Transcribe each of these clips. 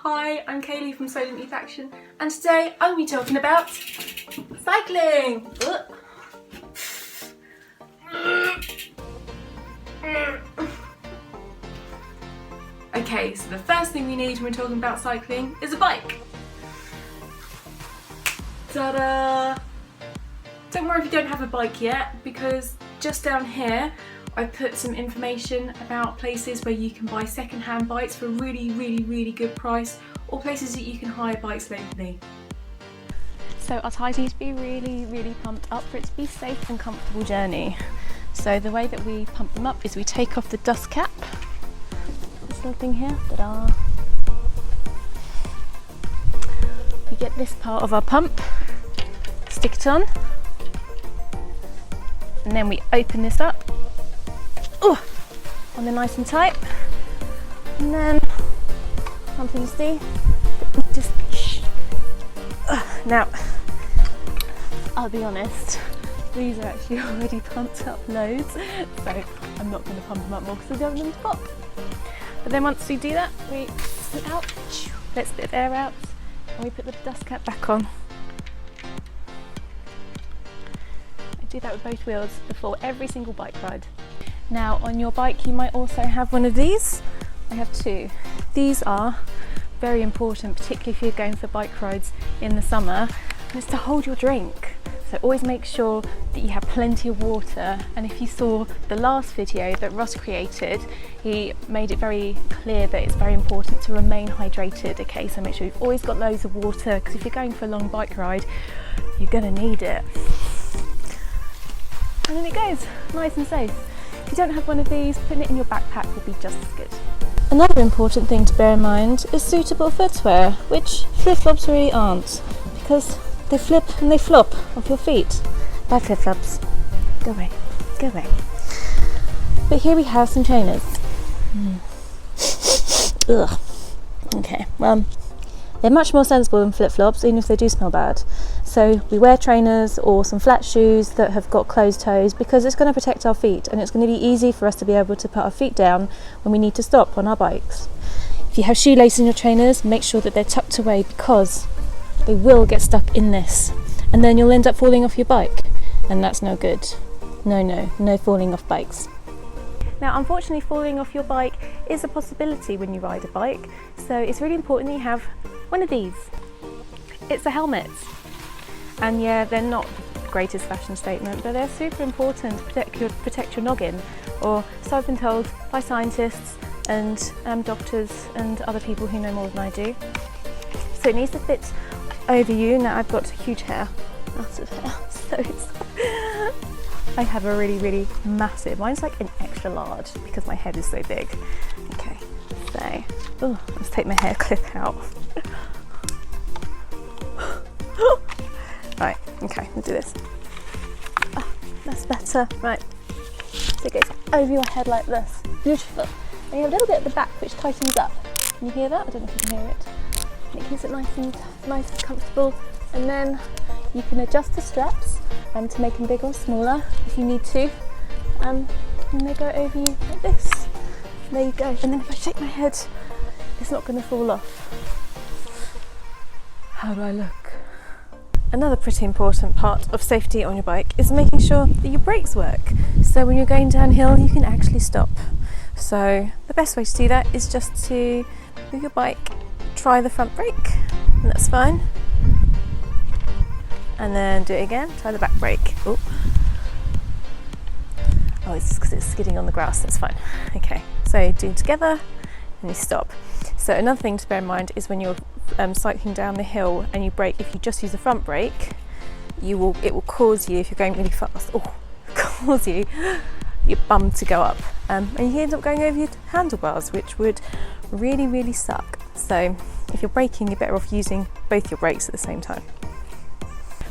Hi, I'm Kailea from Solent Youth Action, and today I'm going to be talking about cycling. Okay, so the first thing we need when we're talking about cycling is a bike. Ta-da! Don't worry if you don't have a bike yet, because just down here I put some information about places where you can buy second-hand bikes for a really good price, or places that you can hire bikes locally. So our tyres need to be really pumped up for it to be a safe and comfortable journey. So the way that we pump them up is we take off the dust cap, this little thing here, ta-da! We get this part of our pump, stick it on, and then we open this up on the nice and tight, and then one thing to do, just now I'll be honest, these are actually already pumped up loads, so I'm not going to pump them up more because I don't want them to pop. But then once we do that, we pull it out, let a bit of air out, and we put the dust cap back on. I do that with both wheels before every single bike ride. Now on your bike you might also have one of these. I have two. These are very important, particularly if you're going for bike rides in the summer, and it's to hold your drink. So always make sure that you have plenty of water, and if you saw the last video that Ross created, he made it very clear that it's very important to remain hydrated, okay? So make sure you've always got loads of water, because if you're going for a long bike ride, you're gonna need it. And then it goes, nice and safe. If you don't have one of these, putting it in your backpack will be just as good. Another important thing to bear in mind is suitable footwear, which flip-flops really aren't, because they flip and they flop off your feet. Bad flip-flops. Go away, go away. But here we have some trainers. Ugh. Okay, well, they're much more sensible than flip-flops, even if they do smell bad. So we wear trainers or some flat shoes that have got closed toes, because it's going to protect our feet, and it's going to be easy for us to be able to put our feet down when we need to stop on our bikes. If you have shoelaces in your trainers, make sure that they're tucked away, because they will get stuck in this, and then you'll end up falling off your bike, and that's no good. No falling off bikes. Now unfortunately, falling off your bike is a possibility when you ride a bike, so it's really important that you have one of these. It's a helmet, and yeah, they're not the greatest fashion statement, but they're super important to protect your noggin, or so I've been told by scientists and doctors and other people who know more than I do. So it needs to fit over you. Now I've got huge hair, lots of hair, so I have a really massive, mine's like an extra large because my head is so big. Okay, so let's take my hair clip out. Right, okay, we'll do this. Oh, that's better. Right, so it goes over your head like this. Beautiful. And you have a little bit at the back which tightens up. Can you hear that? I don't know if you can hear it. And it keeps it nice and comfortable. And then you can adjust the straps to make them bigger or smaller if you need to. And they go over you like this. There you go. And then if I shake my head, it's not going to fall off. How do I look? Another pretty important part of safety on your bike is making sure that your brakes work. So when you're going downhill, you can actually stop. So the best way to do that is just to move your bike, try the front brake, and that's fine. And then do it again, try the back brake. Oh, it's because it's skidding on the grass, that's fine. Okay, so do it together and you stop. So another thing to bear in mind is when you're cycling down the hill and you brake, if you just use the front brake, it will cause you, if you're going really fast, cause you your bum to go up, and you end up going over your handlebars, which would really suck. So if you're braking, you're better off using both your brakes at the same time.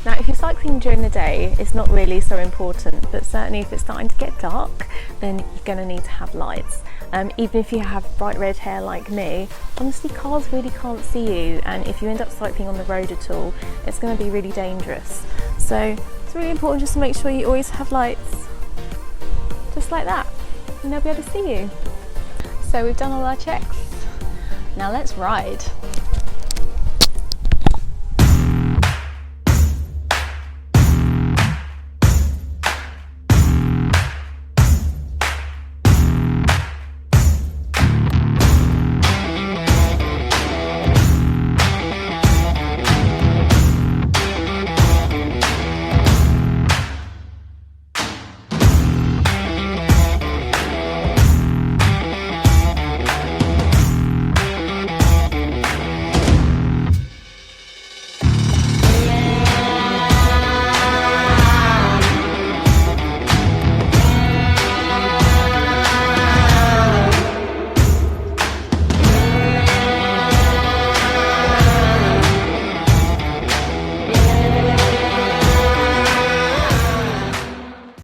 Now if you're cycling during the day, it's not really so important, but certainly if it's starting to get dark, then you're going to need to have lights. Even if you have bright red hair like me, honestly cars really can't see you, and if you end up cycling on the road at all, it's going to be really dangerous. So it's really important just to make sure you always have lights, just like that, and they'll be able to see you. So we've done all our checks, now let's ride.